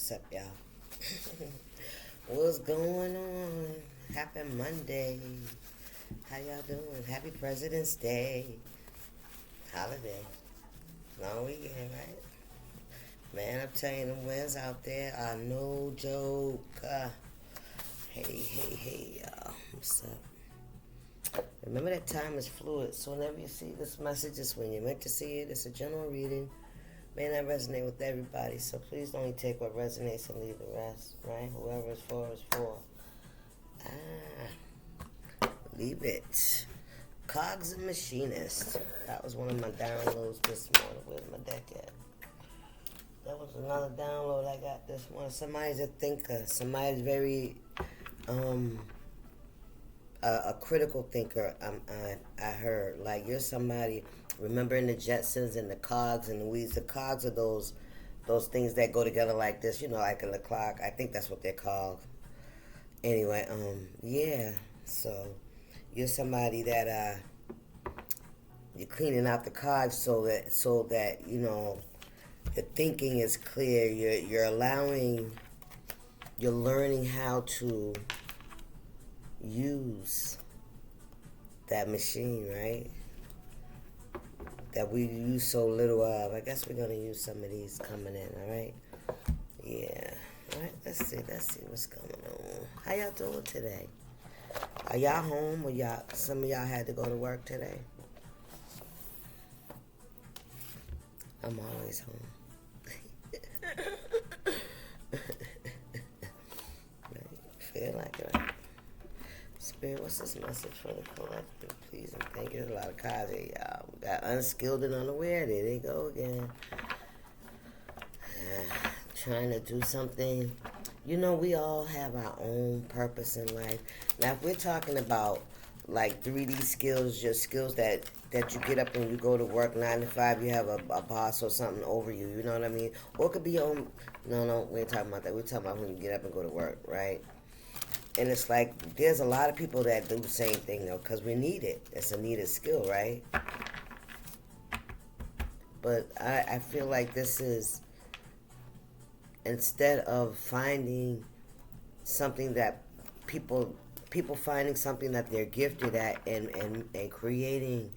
What's up, y'all? What's going on? Happy Monday. How y'all doing? Happy President's Day. Holiday. Long weekend, right? Man, I'm telling you, them winds out there are no joke. Hey, y'all. What's up? Remember that time is fluid, so whenever you see this message, it's when you're meant to see it. It's a general reading. May not resonate with everybody, so please only take what resonates and leave the rest, right? Whoever it's for is for. Leave it. Cogs and Machinist. That was one of my downloads this morning. Where's my deck at? That was another download I got this morning. Somebody's a thinker. Somebody's very, a critical thinker. I heard. Like, you're somebody, remembering the Jetsons and the cogs and the weeds. The cogs are those things that go together like this, like in the clock. I think that's what they're called. Anyway, yeah. So you're somebody that you're cleaning out the cogs so that your thinking is clear. You're learning how to use that machine, right? That we use so little of. I guess we're gonna use some of these coming in, all right? Yeah. All right, let's see what's going on. How y'all doing today? Are y'all home or some of y'all had to go to work today? I'm always home. Feel like it, right? Spirit, what's this message for the collective? Please and thank you. There's a lot of cards here, y'all. We got unskilled and unaware. There they go again. Trying to do something. We all have our own purpose in life. Now, if we're talking about like 3D skills, your skills that you get up and you go to work 9 to 5, you have a boss or something over you, you know what I mean? Or it could be your own. No, we ain't talking about that. We're talking about when you get up and go to work, right? And it's like, there's a lot of people that do the same thing, though, because we need it. It's a needed skill, right? But I feel like this is, instead of finding something that people finding something that they're gifted at and creating,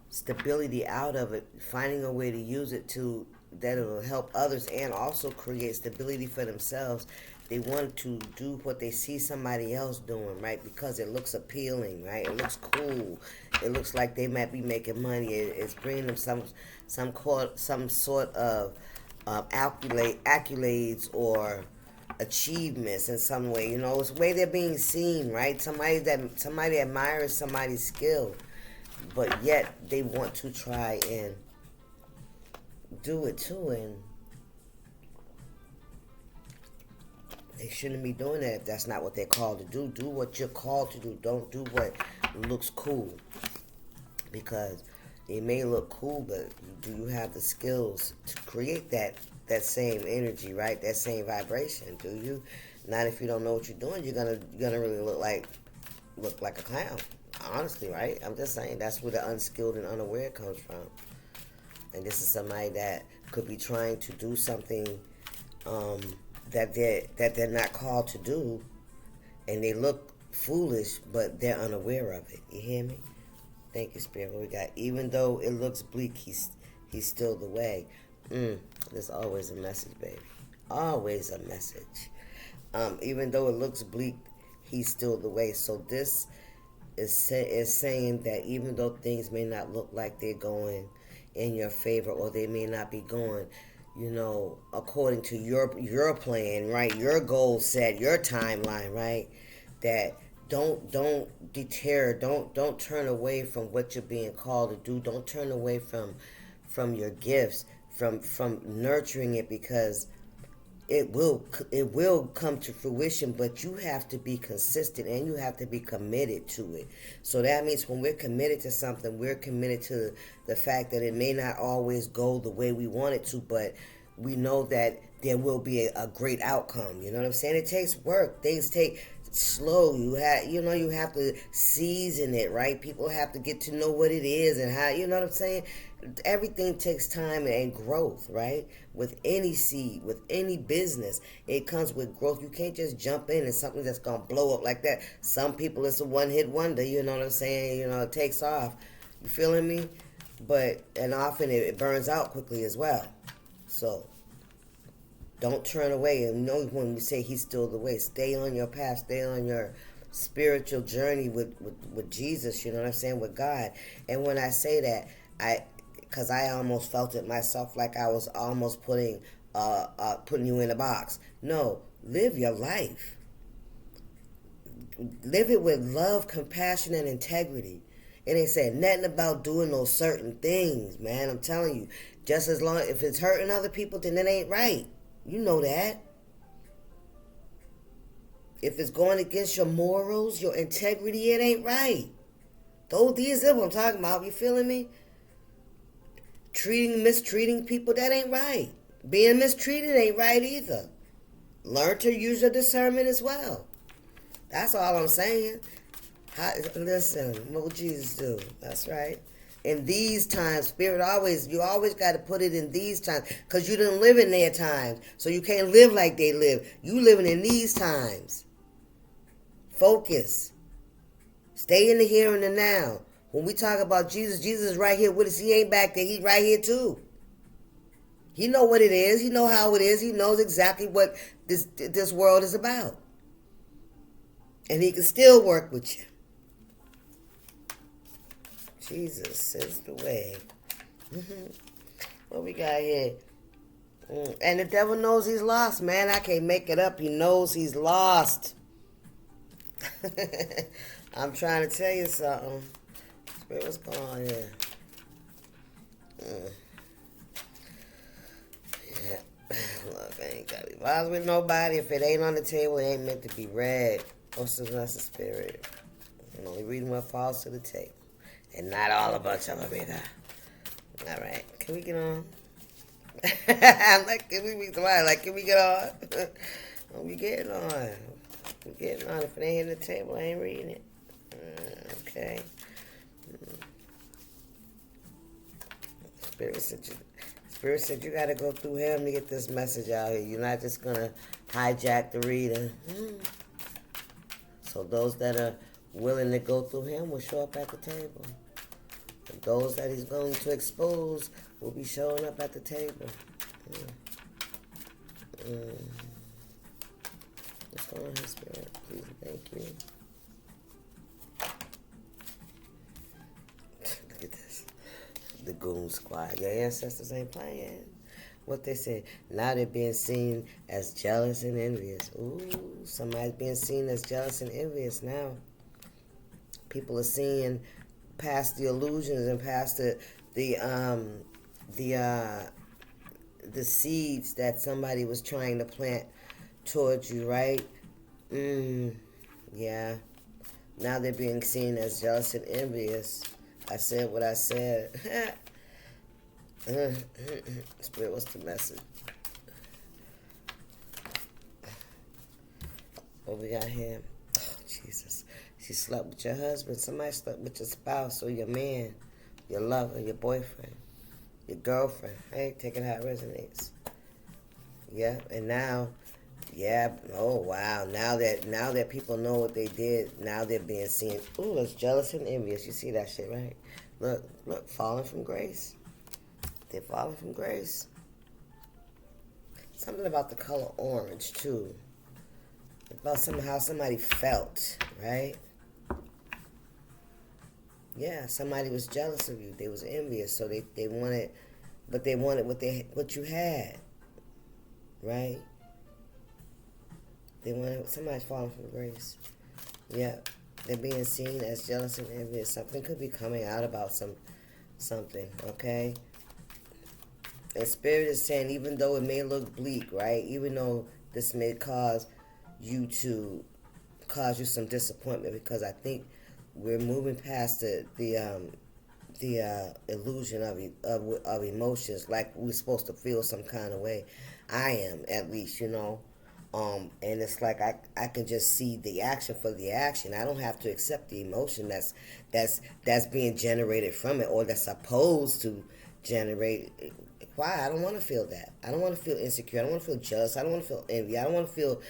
stability out of it, finding a way to use it that it will help others and also create stability for themselves. They want to do what they see somebody else doing, right? Because it looks appealing, right? It looks cool. It looks like they might be making money. It's bringing them some sort of accolades or achievements in some way. It's the way they're being seen, right? Somebody admires somebody's skill, but yet they want to try and do it too, and they shouldn't be doing that if that's not what they're called to do. Do what you're called to do. Don't do what looks cool. Because it may look cool, but do you have the skills to create that same energy, right? That same vibration, do you? Not if you don't know what you're doing, you're gonna really look like a clown. Honestly, right? I'm just saying, that's where the unskilled and unaware comes from. And this is somebody that could be trying to do something that they're not called to do, and they look foolish, but they're unaware of it. You hear me? Thank you, Spirit. What we got? Even though it looks bleak, he's still the way. There's always a message, baby. Always a message. Even though it looks bleak, he's still the way. So this is saying that even though things may not look like they're going in your favor, or they may not be going, according to your plan, right? Your goal set, your timeline, right? That don't deter, don't turn away from what you're being called to do. Don't turn away from your gifts, from nurturing it, because it will come to fruition, but you have to be consistent and you have to be committed to it. So that means when we're committed to something, we're committed to the fact that it may not always go the way we want it to, but we know that there will be a great outcome. You know what I'm saying? It takes work. Things take slow. You have to season it, right? People have to get to know what it is and how, you know what I'm saying? Everything takes time and growth, right? With any seed, with any business, it comes with growth. You can't just jump in and something that's gonna blow up like that. Some people, it's a one-hit wonder, you know what I'm saying? It takes off. You feeling me? And often it burns out quickly as well. So don't turn away. And when we say he's still the way, stay on your path, stay on your spiritual journey with Jesus, you know what I'm saying, with God. And when I say that, because I almost felt it myself, like I was almost putting you in a box. No, live your life. Live it with love, compassion, and integrity. It ain't saying nothing about doing those certain things, man. I'm telling you, just as long if it's hurting other people, then it ain't right. You know that. If it's going against your morals, your integrity, it ain't right. These are what I'm talking about. You feeling me? Mistreating people, that ain't right. Being mistreated ain't right either. Learn to use your discernment as well. That's all I'm saying. Listen, what would Jesus do? That's right. In these times, Spirit you always got to put it in these times, because you didn't live in their times, so you can't live like they live. You living in these times. Focus. Stay in the here and the now. When we talk about Jesus, Jesus is right here with us. He ain't back there. He's right here too. He know what it is. He know how it is. He knows exactly what this world is about. And he can still work with you. Jesus is the way. What we got here? And the devil knows he's lost, man. I can't make it up. He knows he's lost. I'm trying to tell you something. What's going on here? Yeah. Look, I ain't got to be bothered with nobody. If it ain't on the table, it ain't meant to be read. What's the spirit? I'm only reading what falls to the table. And not all a bunch of them either. All right. Can we get on? I'm like, can we get on? We getting on. We getting on. If it ain't in the table, I ain't reading it. Okay. Spirit said you got to go through him to get this message out here. You're not just going to hijack the reader. So those that are willing to go through him will show up at the table. And those that he's going to expose will be showing up at the table. What's going on here, Spirit? Please, thank you. Look at this. The Goon Squad. Your ancestors ain't playing. What they say, now they're being seen as jealous and envious. Ooh, somebody's being seen as jealous and envious now. People are seeing past the illusions and past the seeds that somebody was trying to plant towards you, right? Yeah. Now they're being seen as jealous and envious. I said what I said. Spirit, what's the message? What we got here? Oh, Jesus. She slept with your husband. Somebody slept with your spouse or your man, your lover, your boyfriend, your girlfriend. Hey, take it how it resonates. Yeah, and now, oh wow. Now that people know what they did, now they're being seen. Ooh, it's jealous and envious. You see that shit, right? Look, falling from grace. They're falling from grace. Something about the color orange, too. About how somebody felt, right? Yeah, somebody was jealous of you. They was envious, so they wanted, but they wanted what you had, right? They wanted, somebody's falling from grace. Yeah, they're being seen as jealous and envious. Something could be coming out about something, okay? And Spirit is saying, even though it may look bleak, right? Even though this may cause you some disappointment, because I think we're moving past the illusion of emotions, like we're supposed to feel some kind of way. I am, at least, And it's like I can just see the action for the action. I don't have to accept the emotion that's being generated from it, or that's supposed to generate. Why? I don't want to feel that. I don't want to feel insecure. I don't want to feel jealous. I don't want to feel envy. I don't want to feel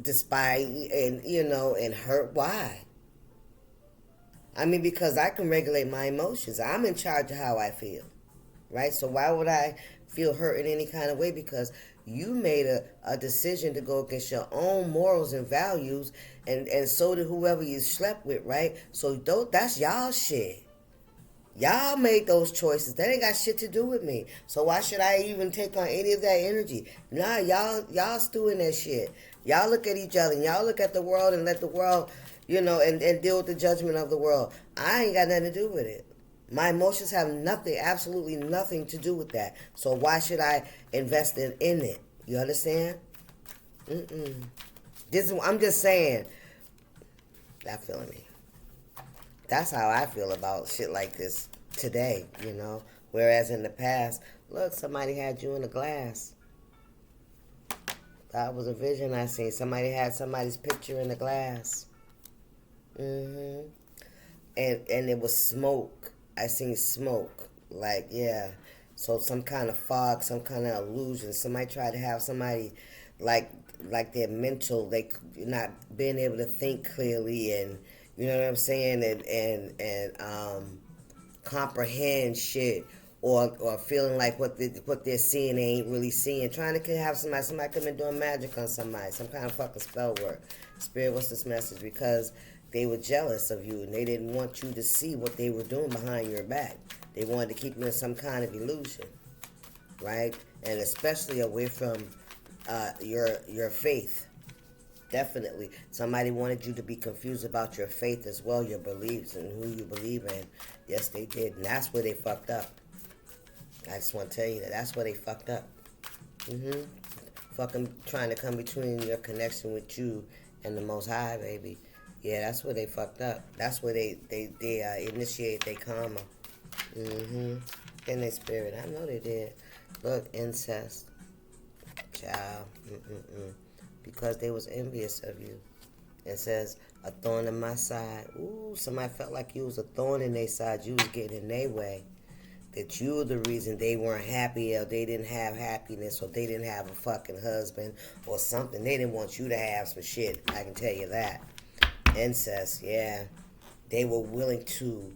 despised and and hurt. Why? I mean, because I can regulate my emotions. I'm in charge of how I feel, right? So why would I feel hurt in any kind of way? Because you made a decision to go against your own morals and values, and so did whoever you slept with, right? So that's y'all shit. Y'all made those choices. That ain't got shit to do with me. So why should I even take on any of that energy? Nah, y'all stewing that shit. Y'all look at each other and y'all look at the world and let the world, and deal with the judgment of the world. I ain't got nothing to do with it. My emotions have nothing, absolutely nothing to do with that. So why should I invest in it? You understand? I'm just saying. That feeling me. That's how I feel about shit like this today, Whereas in the past, look, somebody had you in a glass. That was a vision I seen. Somebody had somebody's picture in the glass. And it was smoke. I seen smoke. Like, yeah. So some kind of fog, some kind of illusion. Somebody tried to have somebody like their mental, they not being able to think clearly, and you know what I'm saying, and comprehend shit, or feeling like what they're seeing they ain't really seeing. Trying to have somebody come in doing magic on somebody, some kind of fucking spell work. Spirit, what's this message? Because they were jealous of you and they didn't want you to see what they were doing behind your back. They wanted to keep you in some kind of illusion, right? And especially away from your faith. Definitely. Somebody wanted you to be confused about your faith as well, your beliefs and who you believe in. Yes, they did. And that's where they fucked up. I just want to tell you that's where they fucked up. Fucking trying to come between your connection with you and the Most High, baby. Yeah, that's where they fucked up. That's where they initiate their karma. In their spirit. I know they did. Look, incest. Child. Because they was envious of you. It says, a thorn in my side. Ooh, somebody felt like you was a thorn in their side. You was getting in their way. That you were the reason they weren't happy, or they didn't have happiness, or they didn't have a fucking husband or something. They didn't want you to have some shit. I can tell you that. Incest, yeah. They were willing to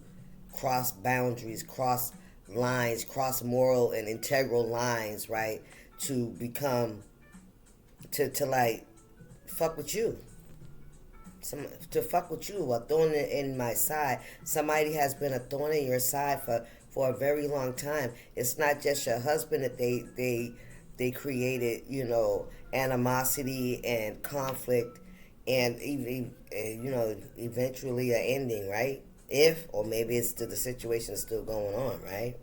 cross boundaries, cross lines, cross moral and integral lines, right? To become, to like, fuck with you. To fuck with you, a thorn in my side. Somebody has been a thorn in your side for a very long time. It's not just your husband that they created, animosity and conflict, and even eventually an ending, right? Or maybe it's still, the situation is still going on, right?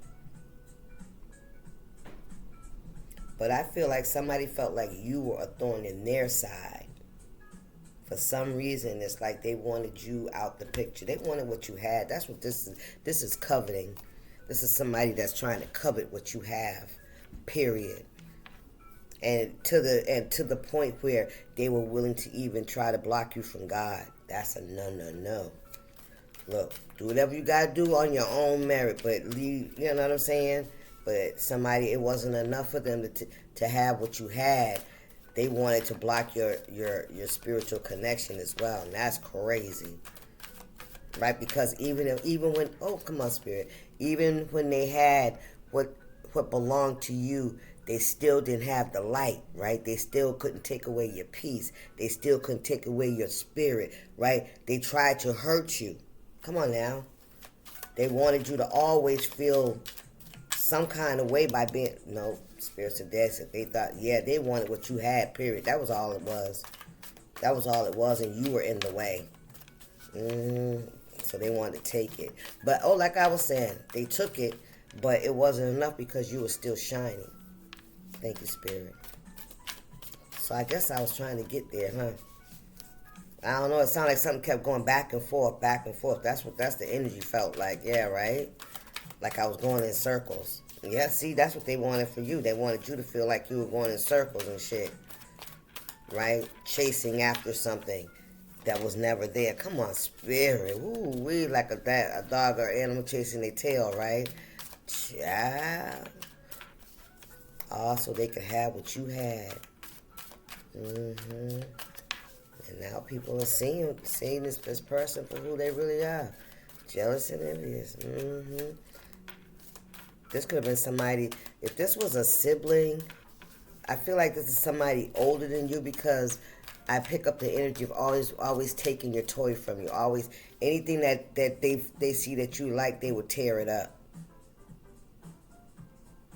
But I feel like somebody felt like you were a thorn in their side. For some reason, it's like they wanted you out the picture. They wanted what you had. That's what this is. This is coveting. This is somebody that's trying to covet what you have. Period. And to the point where they were willing to even try to block you from God. That's a no. Look, do whatever you gotta do on your own merit, but leave. You know what I'm saying? But somebody, it wasn't enough for them to have what you had. They wanted to block your spiritual connection as well, and that's crazy, right? Because even when, oh, come on, Spirit, even when they had what belonged to you, they still didn't have the light, right? They still couldn't take away your peace. They still couldn't take away your spirit, right? They tried to hurt you. Come on now. They wanted you to always feel some kind of way by being, no, spirits of death. They thought, yeah, they wanted what you had, period. That was all it was. That was all it was, and you were in the way. So they wanted to take it. But, like I was saying, they took it, but it wasn't enough because you were still shining. Thank you, Spirit. So I guess I was trying to get there, huh? I don't know. It sounded like something kept going back and forth, back and forth. That's the energy felt like. Yeah, right? Like I was going in circles. Yeah, see, that's what they wanted for you. They wanted you to feel like you were going in circles and shit. right? Chasing after something that was never there. Come on, spirit. Ooh, we like a dog or animal chasing their tail, right? Yeah. Also, they could have what you had. Mm-hmm. And now people are seeing this person for who they really are. Jealous and envious. Mm-hmm. This could have been somebody, if this was a sibling, I feel like this is somebody older than you, because I pick up the energy of always taking your toy from you. Always, anything that they see that you like, they would tear it up.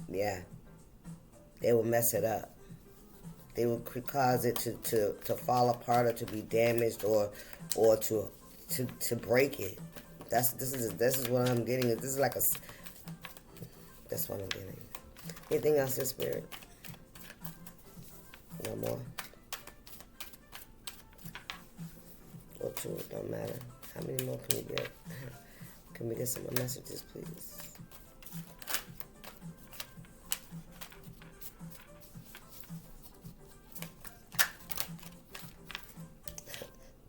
Yeah. They would mess it up. They would cause it to fall apart, or to be damaged, or to break it. This is what I'm getting. This is like a. That's what I'm getting. Anything else in spirit? No more. Or two, it don't matter. How many more can we get? Can we get some more messages, please?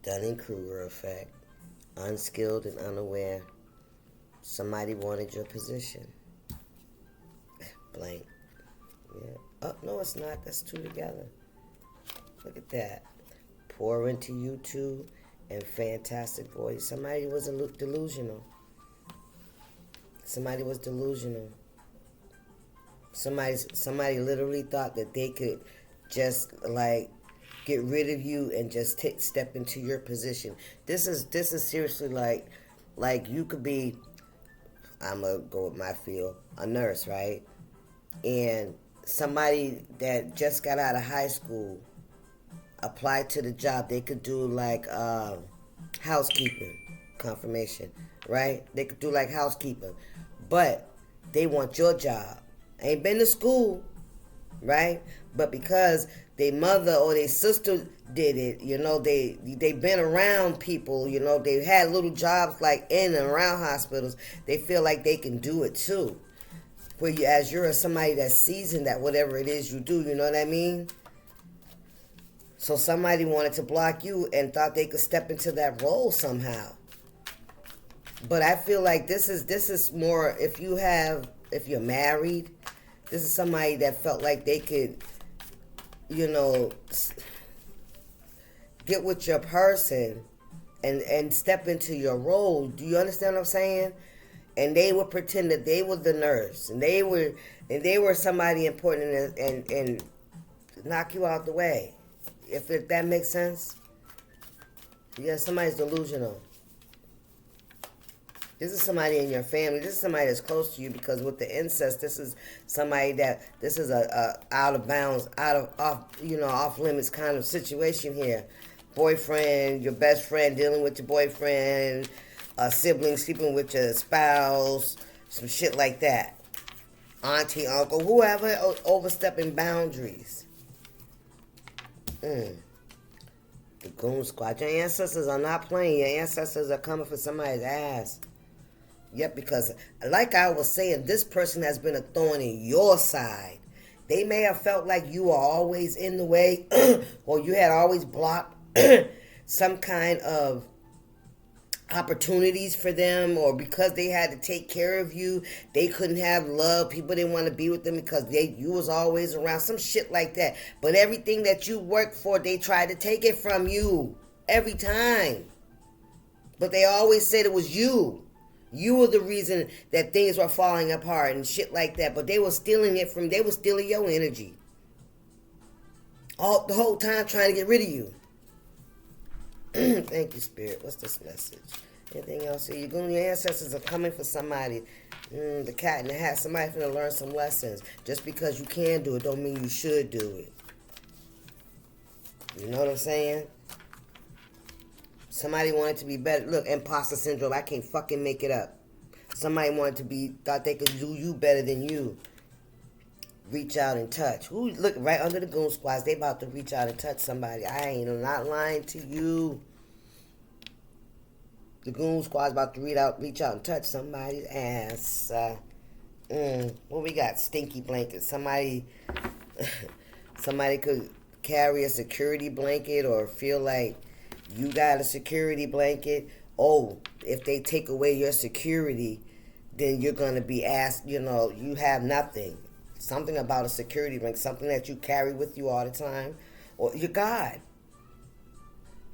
Dunning-Kruger effect. Unskilled and unaware. Somebody wanted your position. Blank. Yeah. Oh, no, it's not. That's two together. Look at that. Pour into you two and fantastic voice. Somebody was delusional. Somebody was delusional. Somebody literally thought that they could just like get rid of you and just step into your position. This is seriously like you could be, I'm gonna go with my field, a nurse, right? And somebody that just got out of high school applied to the job. They could do like housekeeping, confirmation, right? They could do like housekeeping, but they want your job. Ain't been to school, right? But because their mother or their sister did it, you know, they been around people, you know, they had little jobs like in and around hospitals. They feel like they can do it too. Where you, as you're somebody that's seasoned at whatever it is you do, you know what I mean? So somebody wanted to block you and thought they could step into that role somehow. But I feel like this is more, if you're married, this is somebody that felt like they could, you know, get with your person and step into your role. Do you understand what I'm saying? And they would pretend that they were the nurse, and they were somebody important, and knock you out the way. If that makes sense. Yeah, somebody's delusional. This is somebody in your family. This is somebody that's close to you, because with the incest, this is somebody this is a out of bounds, off limits kind of situation here. Boyfriend, your best friend dealing with your boyfriend, a sibling sleeping with your spouse, some shit like that. Auntie, uncle, whoever overstepping boundaries. The Goon Squad. Your ancestors are not playing. Your ancestors are coming for somebody's ass. Yep, because like I was saying, this person has been a thorn in your side. They may have felt like you were always in the way, or you had always blocked some kind of opportunities for them, or because they had to take care of you, they couldn't have love. People didn't want to be with them because you was always around, some shit like that. But everything that you worked for, they tried to take it from you every time. But they always said it was you. You were the reason that things were falling apart and shit like that. But they were stealing your energy the whole time, trying to get rid of you. Thank you, Spirit. What's this message? Anything else here? Your ancestors are coming for somebody. The cat in the hat. Somebody's going to learn some lessons. Just because you can do it don't mean you should do it. You know what I'm saying? Somebody wanted to be better. Look, imposter syndrome. I can't fucking make it up. Somebody thought they could do you better than you. Reach out and touch. Look, right under the Goon Squads, they about to reach out and touch somebody. I'm not lying to you. The Goon Squad's about to reach out and touch somebody's ass. What we got? Stinky blankets. Somebody could carry a security blanket or feel like you got a security blanket. Oh, if they take away your security, then you're going to be asked, you have nothing. Something about a security blanket, something that you carry with you all the time, or your God.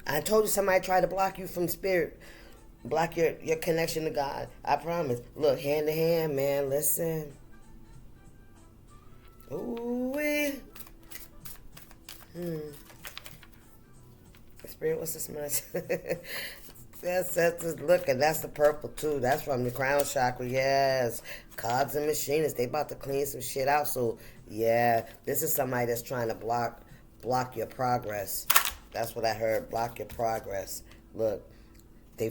I told you somebody tried to block you from spirit, block your connection to God. I promise. Look, hand to hand, man. Listen. Ooh-wee. Spirit, what's this much? that's just look, and that's the purple too. That's from the crown chakra. Yes, cards and machinists. They about to clean some shit out. So yeah, this is somebody that's trying to block your progress. That's what I heard. Block your progress. Look, I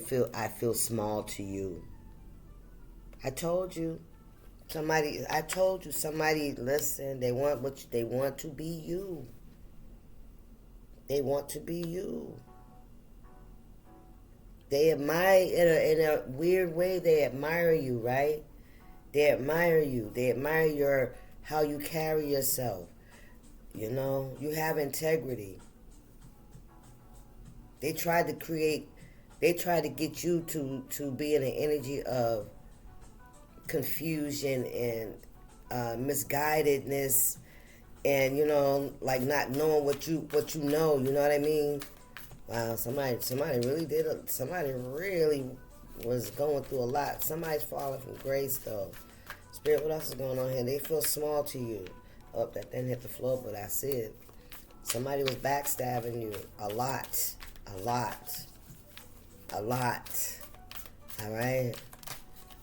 feel small to you. I told you. Somebody, listen, they want to be you. They want to be you. They admire, in a weird way, they admire you, right? They admire you. They admire how you carry yourself. You have integrity. They tried to get you to be in an energy of confusion and misguidedness, and like not knowing what you know. You know what I mean? Wow, somebody really was going through a lot. Somebody's falling from grace though. Spirit, what else is going on here? They feel small to you. Oh, that didn't hit the floor, but I see it. Somebody was backstabbing you a lot. All right,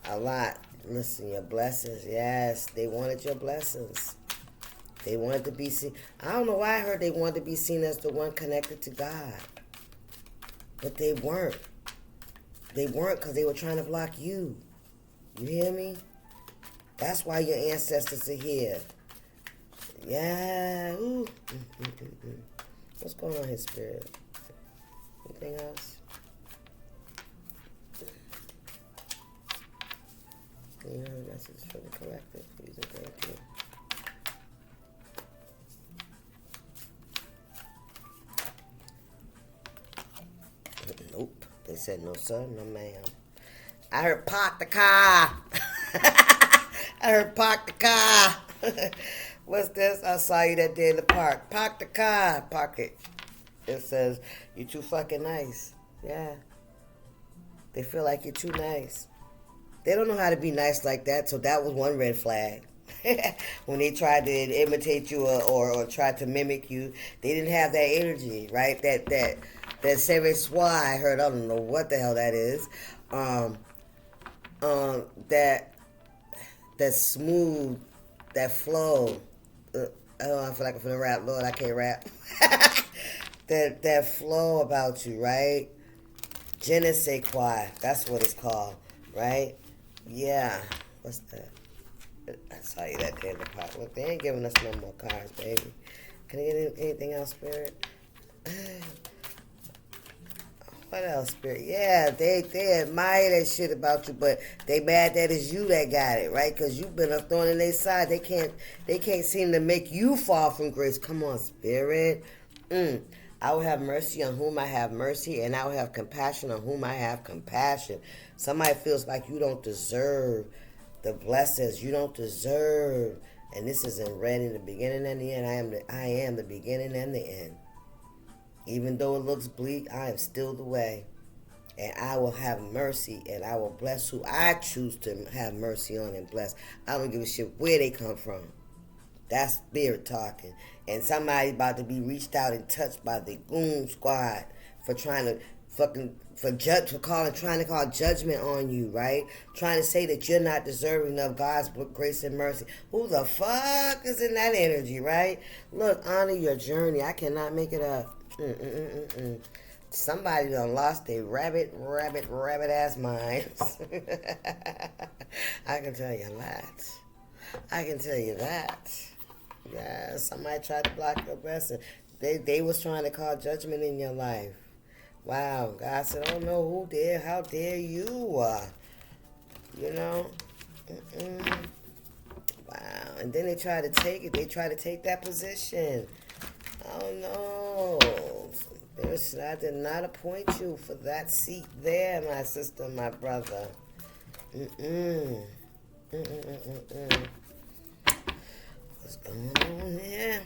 a lot. Listen, your blessings. Yes, they wanted your blessings. They wanted to be seen. I don't know why I heard they wanted to be seen as the one connected to God. But they weren't. They weren't because they were trying to block you. You hear me? That's why your ancestors are here. Yeah. Ooh. What's going on here, Spirit? Anything else? You know the message for the collective. Please and thank you. Nope. They said no sir, no ma'am. I heard park the car. I heard park the car. What's this? I saw you that day in the park. Park the car. Park it. It says, you're too fucking nice. Yeah. They feel like you're too nice. They don't know how to be nice like that, so that was one red flag. When they tried to imitate you or tried to mimic you, they didn't have that energy, right? That Seven Soir, I heard, I don't know what the hell that is. That smooth, that flow. I feel like I'm finna rap. Lord, I can't rap. that flow about you, right? Je ne sais quoi. That's what it's called, right? Yeah. What's that? I saw you that day in the park. Look, they ain't giving us no more cards, baby. Can I get anything else, Spirit? What else, Spirit? Yeah, they admire that shit about you, but they mad that it's you that got it, right? Because you've been a thorn in their side. They can't seem to make you fall from grace. Come on, Spirit. I will have mercy on whom I have mercy, and I will have compassion on whom I have compassion. Somebody feels like you don't deserve the blessings you don't deserve. And this is in red in the beginning and the end. I am the beginning and the end. Even though it looks bleak, I am still the way. And I will have mercy, and I will bless who I choose to have mercy on and bless. I don't give a shit where they come from. That's spirit talking. And somebody about to be reached out and touched by the goon squad for trying to trying to call judgment on you, right? Trying to say that you're not deserving of God's grace and mercy. Who the fuck is in that energy, right? Look, honor your journey. I cannot make it up. Somebody done lost their rabbit ass minds. I can tell you that. I can tell you that. Yeah, somebody tried to block your blessing. They was trying to call judgment in your life. Wow, God said, I don't know who dare, how dare you, you know? Wow, and then they try to take it. They try to take that position. Oh no. Listen, I did not appoint you for that seat there, my sister, my brother. Mm-mm. Mm-mm-mm-mm. What's going on here?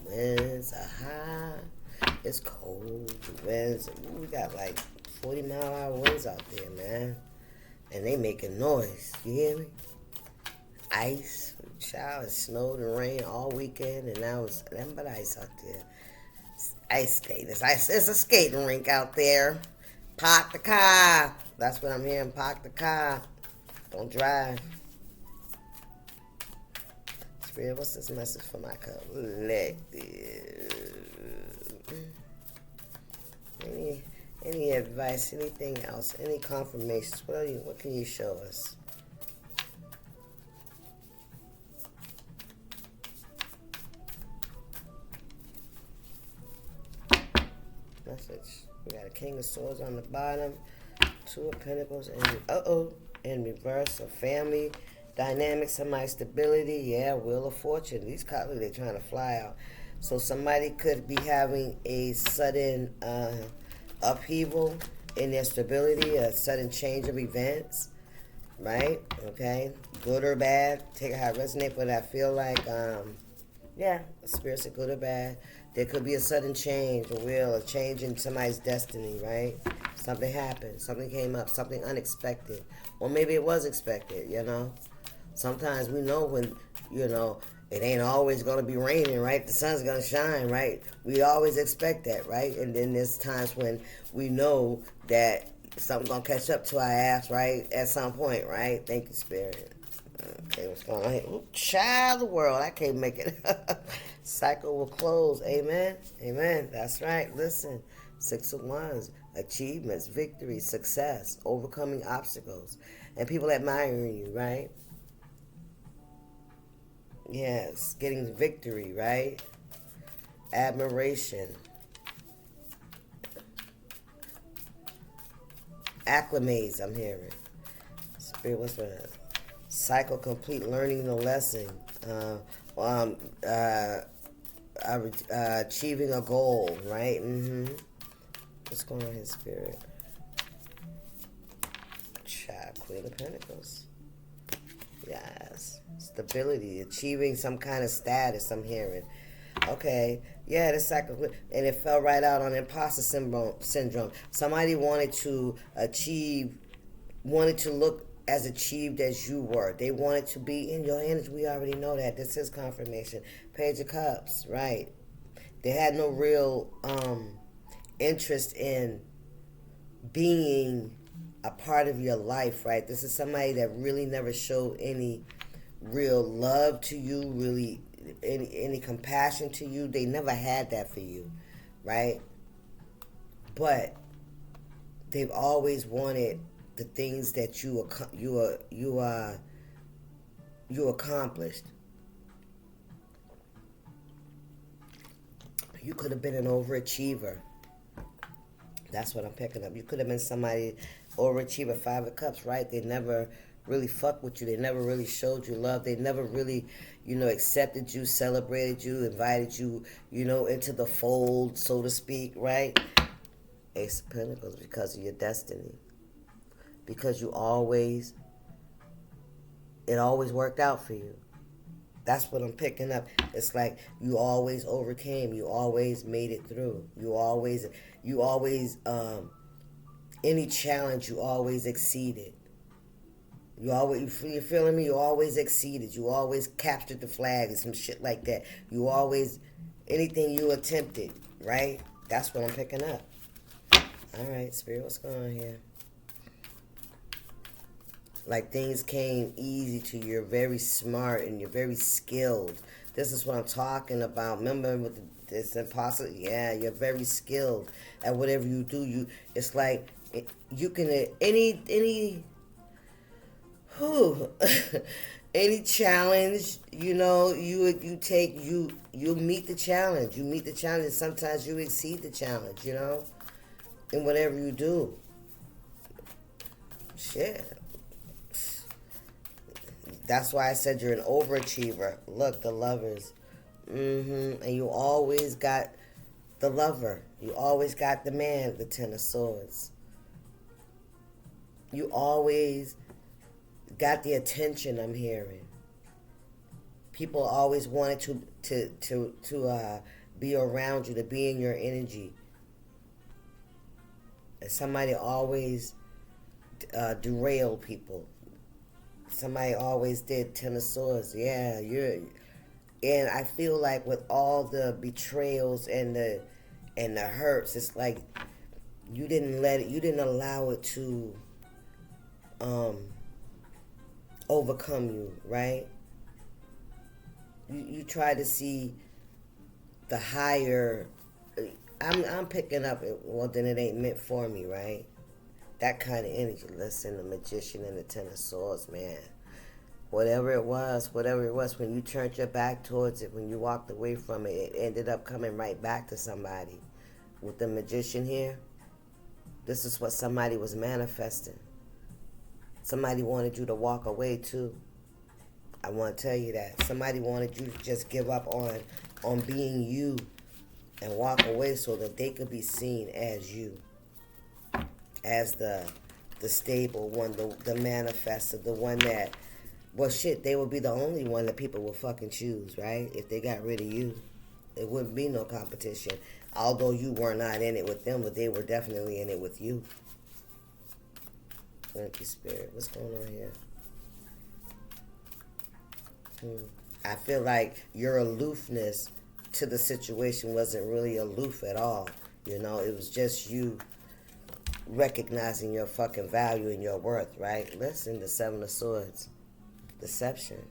Winds are high. It's cold. The winds. We got like 40-mile-an-hour winds out there, man. And they making noise. You hear me? Ice. Child, it snowed and rained all weekend, and now it's nothing but ice out there. It's ice skating. It's a skating rink out there. Park the car. That's what I'm hearing. Park the car. Don't drive. Spirit, what's this message for my collective? Any advice? Anything else? Any confirmations? What can you show us? Message. We got a King of Swords on the bottom, Two of Pentacles, and in reverse, a family dynamic, semi stability. Yeah, Wheel of Fortune. These cards, they're trying to fly out. So somebody could be having a sudden upheaval in their stability, a sudden change of events, right? Okay, good or bad. Take it how it resonates, but I feel like yeah, spirits are good or bad. There could be a sudden change, a change in somebody's destiny, right? Something happened, something came up, something unexpected. Or maybe it was expected, you know? Sometimes we know when, it ain't always going to be raining, right? The sun's going to shine, right? We always expect that, right? And then there's times when we know that something's going to catch up to our ass, right? At some point, right? Thank you, Spirit. Okay, what's going on here? Ooh, child of the world. I can't make it. Cycle will close. Amen. Amen. That's right. Listen. 6 of Wands. Achievements, victory, success, overcoming obstacles, and people admiring you, right? Yes. Getting victory, right? Admiration. Acclimates, I'm hearing. Spirit, what's that? Cycle complete, learning the lesson, achieving a goal, right? What's going on here, Spirit? Child, Queen of Pentacles. Yes. Stability, achieving some kind of status, I'm hearing. Okay, yeah, the cycle, and it fell right out on imposter syndrome. Somebody wanted to look as achieved as you were. They wanted to be in your energy. We already know that. This is confirmation. Page of Cups, right? They had no real interest in being a part of your life, right? This is somebody that really never showed any real love to you, really any compassion to you. They never had that for you, right? But they've always wanted the things that you accomplished. You could have been an overachiever. That's what I'm picking up. You could have been somebody overachiever. 5 of Cups, right? They never really fucked with you. They never really showed you love. They never really, accepted you, celebrated you, invited you, into the fold, so to speak, right? Ace of Pentacles, because of your destiny. Because it always worked out for you. That's what I'm picking up. It's like you always overcame. You always made it through. You always, any challenge, you always exceeded. You're feeling me? You always exceeded. You always captured the flag and some shit like that. You always, anything you attempted, right? That's what I'm picking up. All right, Spirit, what's going on here? Like things came easy to you. You're very smart and you're very skilled. This is what I'm talking about. Remember with this impossible? Yeah, you're very skilled at whatever you do. It's like you can any any challenge. You meet the challenge. You meet the challenge. And sometimes you exceed the challenge. In whatever you do. Shit. That's why I said you're an overachiever. Look, the lovers. And you always got the lover. You always got the man, the Ten of Swords. You always got the attention, I'm hearing. People always wanted to be around you, to be in your energy. And somebody always derailed people. Somebody always did. Ten of Swords. Yeah, and I feel like with all the betrayals and the hurts, it's like you didn't allow it to overcome you, right? You try to see the higher. I'm picking up. Well, then it ain't meant for me, right? That kind of energy. Listen, the Magician and the Ten of Swords, man. Whatever it was, when you turned your back towards it, when you walked away from it, it ended up coming right back to somebody. With the Magician here, this is what somebody was manifesting. Somebody wanted you to walk away too. I want to tell you that. Somebody wanted you to just give up on being you and walk away so that they could be seen as you. As the stable one, the manifester, the one that, well, shit, they would be the only one that people would fucking choose, right? If they got rid of you, it wouldn't be no competition. Although you were not in it with them, but they were definitely in it with you. Thank you, Spirit. What's going on here? I feel like your aloofness to the situation wasn't really aloof at all. You know, it was just you recognizing your fucking value and your worth, right? Listen, the Seven of Swords. Deception.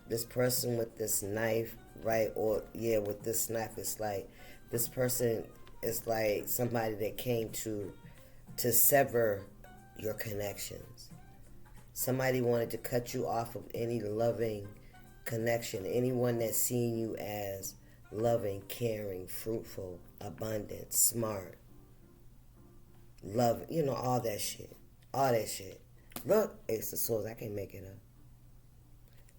This person with this knife, right? Or, yeah, with this knife, it's like, this person is like somebody that came to sever your connections. Somebody wanted to cut you off of any loving connection. Anyone that's seen you as loving, caring, fruitful, abundant, smart, love, you know, all that shit. All that shit. Look, Ace of Swords, I can't make it up.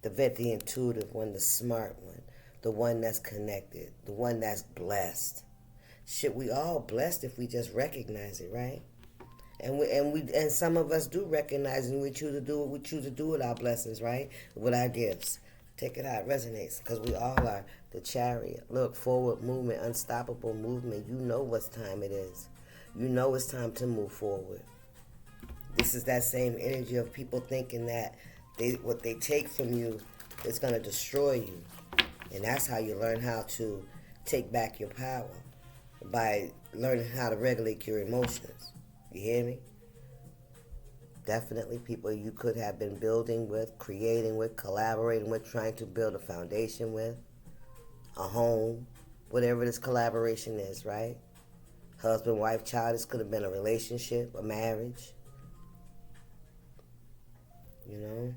The intuitive one, the smart one, the one that's connected, the one that's blessed. Shit, we all blessed if we just recognize it, right? And some of us do recognize, and we choose to do what we choose to do with our blessings, right? With our gifts. Take it out, it resonates, because we all are. The Chariot. Look, forward movement, unstoppable movement. You know what time it is. You know it's time to move forward. This is that same energy of people thinking that what they take from you is going to destroy you. And that's how you learn how to take back your power, by learning how to regulate your emotions. You hear me? Definitely people you could have been building with, creating with, collaborating with, trying to build a foundation with, a home, whatever this collaboration is, right? Husband, wife, child. This could have been a relationship, a marriage. You know?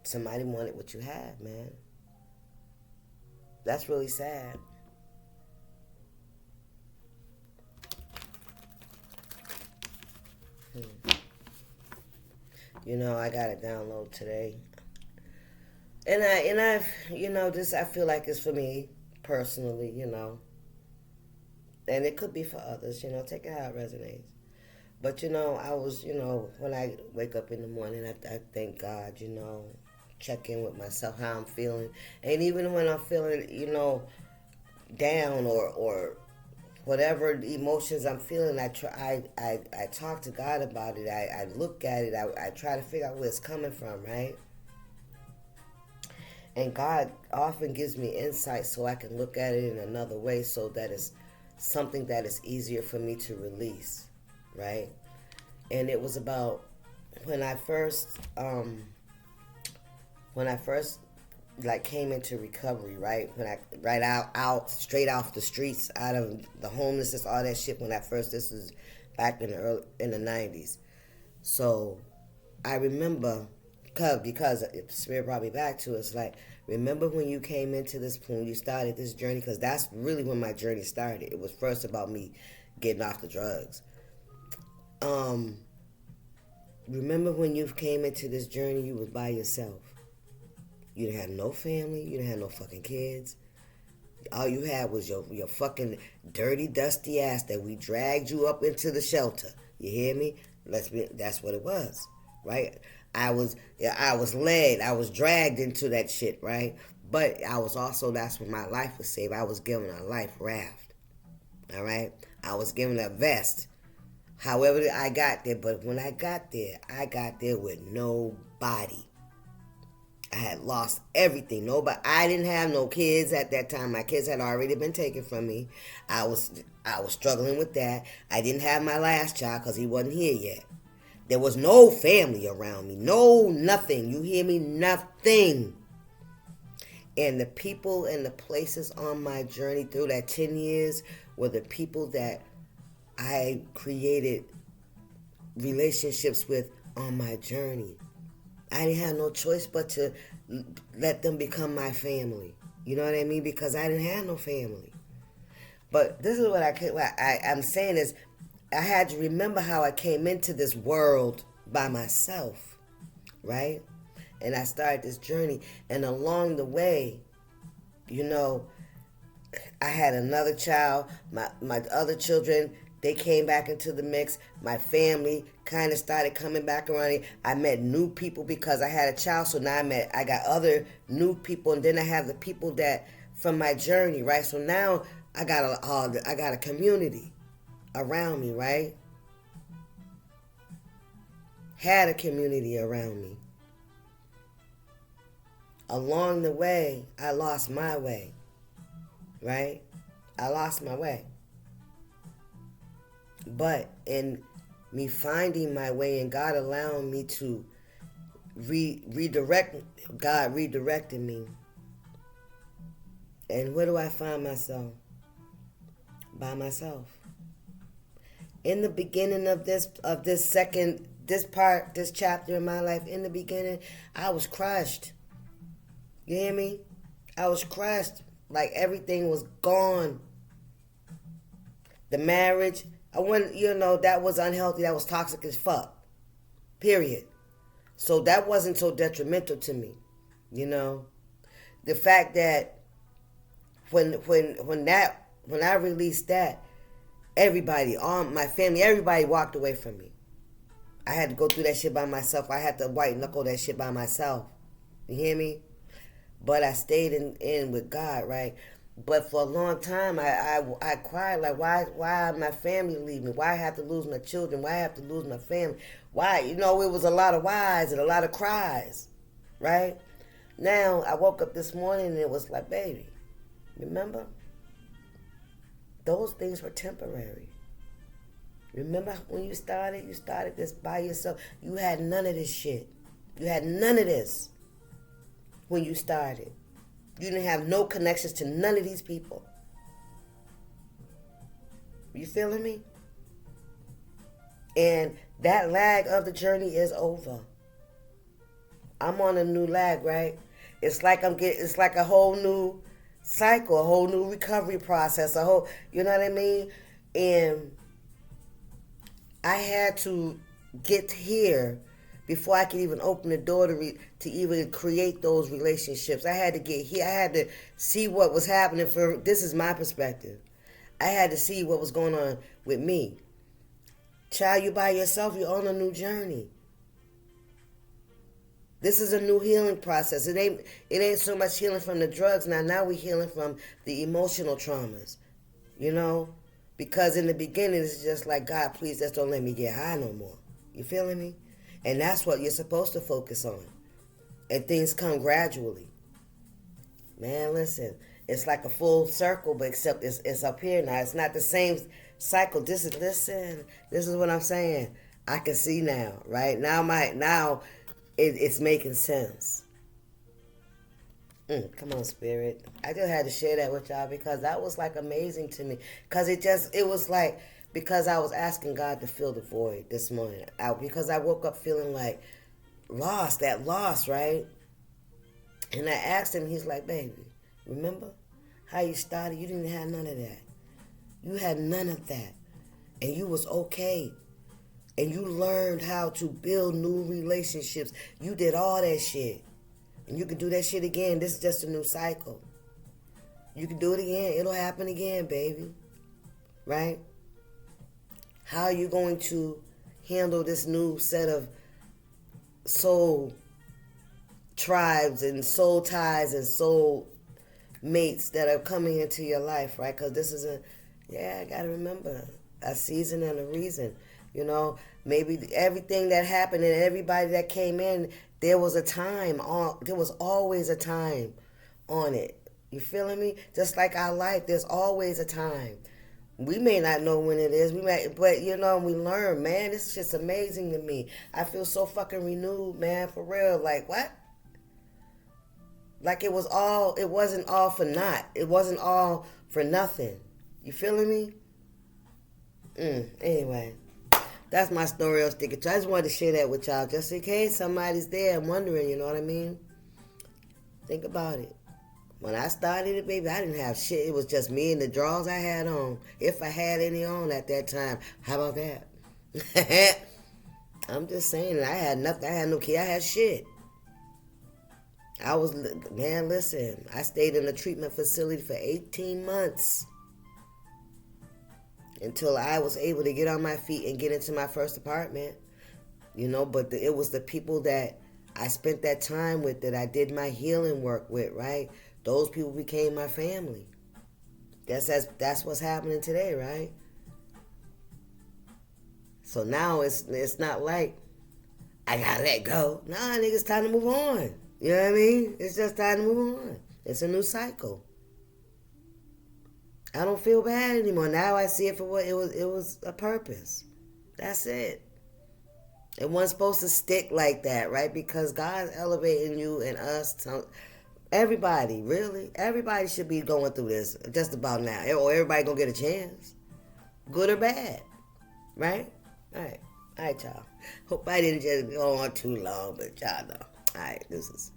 Somebody wanted what you have, man. That's really sad. You know, I got it download today. And I've, you know, this, I feel like it's for me personally, you know. And it could be for others, you know, take it how it resonates. But, you know, I was, you know, when I wake up in the morning, I thank God, you know, check in with myself, how I'm feeling. And even when I'm feeling, you know, down or whatever emotions I'm feeling, I talk to God about it. I look at it. I try to figure out where it's coming from, right? And God often gives me insight so I can look at it in another way, so that it's something that is easier for me to release, right? And it was about when I first like came into recovery, right? When I out straight off the streets, out of the homelessness, all that shit. This is back in the 90s. So I remember, because Spirit brought me back to it. It's like, remember when you came into this, when you started this journey? Because that's really when my journey started. It was first about me getting off the drugs. Remember when you came into this journey, you was by yourself. You didn't have no family. You didn't have no fucking kids. All you had was your fucking dirty, dusty ass that we dragged you up into the shelter. You hear me? That's what it was, right? I was led. I was dragged into that shit, right? But I was also, that's when my life was saved. I was given a life raft, all right? I was given a vest. However I got there, but when I got there with nobody. I had lost everything. Nobody. I didn't have no kids at that time. My kids had already been taken from me. I was struggling with that. I didn't have my last child because he wasn't here yet. There was no family around me. No, nothing. You hear me? Nothing. And the people and the places on my journey through that 10 years were the people that I created relationships with on my journey. I didn't have no choice but to let them become my family. You know what I mean? Because I didn't have no family. But this is what I'm saying is, I had to remember how I came into this world by myself, right? And I started this journey. And along the way, you know, I had another child. My other children, they came back into the mix. My family kind of started coming back around. I met new people because I had a child. So now I got other new people, and then I have the people that from my journey, right? So now I got a community around me, right? Had a community around me. Along the way, I lost my way, right? I lost my way. But in me finding my way and God allowing me to redirect, God redirected me. And where do I find myself? By myself. In the beginning of this chapter in my life, in the beginning, I was crushed. You hear me? I was crushed. Like everything was gone. The marriage, that was unhealthy. That was toxic as fuck. Period. So that wasn't so detrimental to me. You know? The fact that when I released that, everybody, all my family, everybody walked away from me. I had to go through that shit by myself. I had to white knuckle that shit by myself. You hear me? But I stayed in with God, right? But for a long time, I cried, like, why my family leave me? Why I have to lose my children? Why I have to lose my family? Why? It was a lot of whys and a lot of cries, right? Now, I woke up this morning and it was like, baby, remember? Those things were temporary. Remember when you started this by yourself? You had none of this shit. You had none of this when you started. You didn't have no connections to none of these people. You feeling me? And that lag of the journey is over. I'm on a new lag, right? It's like it's like a whole new cycle, a whole new recovery process, you know what I mean? And I had to get here before I could even open the door to even create those relationships. I had to get here. I had to see what was happening. This is my perspective. I had to see what was going on with me. Child, you by yourself. You're on a new journey. This is a new healing process. It ain't so much healing from the drugs now. Now we're healing from the emotional traumas, you know? Because in the beginning, it's just like, God, please just don't let me get high no more. You feeling me? And that's what you're supposed to focus on. And things come gradually. Man, listen, it's like a full circle, but except it's up here now. It's not the same cycle. This is what I'm saying. I can see now, right? Now it's making sense. Come on, Spirit. I just had to share that with y'all because that was like amazing to me. Because it was like, because I was asking God to fill the void this morning. Because I woke up feeling like that loss, right? And I asked him, he's like, baby, remember how you started? You didn't have none of that. You had none of that. And you was okay. And you learned how to build new relationships. You did all that shit. And you can do that shit again. This is just a new cycle. You can do it again. It'll happen again, baby. Right? How are you going to handle this new set of soul tribes and soul ties and soul mates that are coming into your life, right? Because this is I got to remember, a season and a reason. You know, maybe everything that happened and everybody that came in, there was a time on, there was always a time on it. You feeling me? Just like our life, there's always a time. We may not know when it is, but we learn, man. This is just amazing to me. I feel so fucking renewed, man, for real. Like, what? Like it wasn't all for naught. It wasn't all for nothing. You feeling me? Anyway, that's my story on Stick It. I just wanted to share that with y'all, just in case somebody's there and wondering, you know what I mean? Think about it. When I started it, baby, I didn't have shit. It was just me and the drawers I had on. If I had any on at that time. How about that? I'm just saying, I had nothing. I had no key. I had shit. Listen, I stayed in a treatment facility for 18 months. Until I was able to get on my feet and get into my first apartment. But it was the people that I spent that time with, that I did my healing work with, right? Those people became my family. That's what's happening today, right? So now it's not like I gotta let go. Nah, nigga, it's time to move on. You know what I mean? It's just time to move on. It's a new cycle. I don't feel bad anymore. Now I see it for what it was. It was a purpose. That's it. It wasn't supposed to stick like that, right? Because God's elevating you and us. Everybody, really. Everybody should be going through this just about now. Or everybody gonna get a chance. Good or bad. Right? All right, y'all. Hope I didn't just go on too long, but y'all know. All right, this is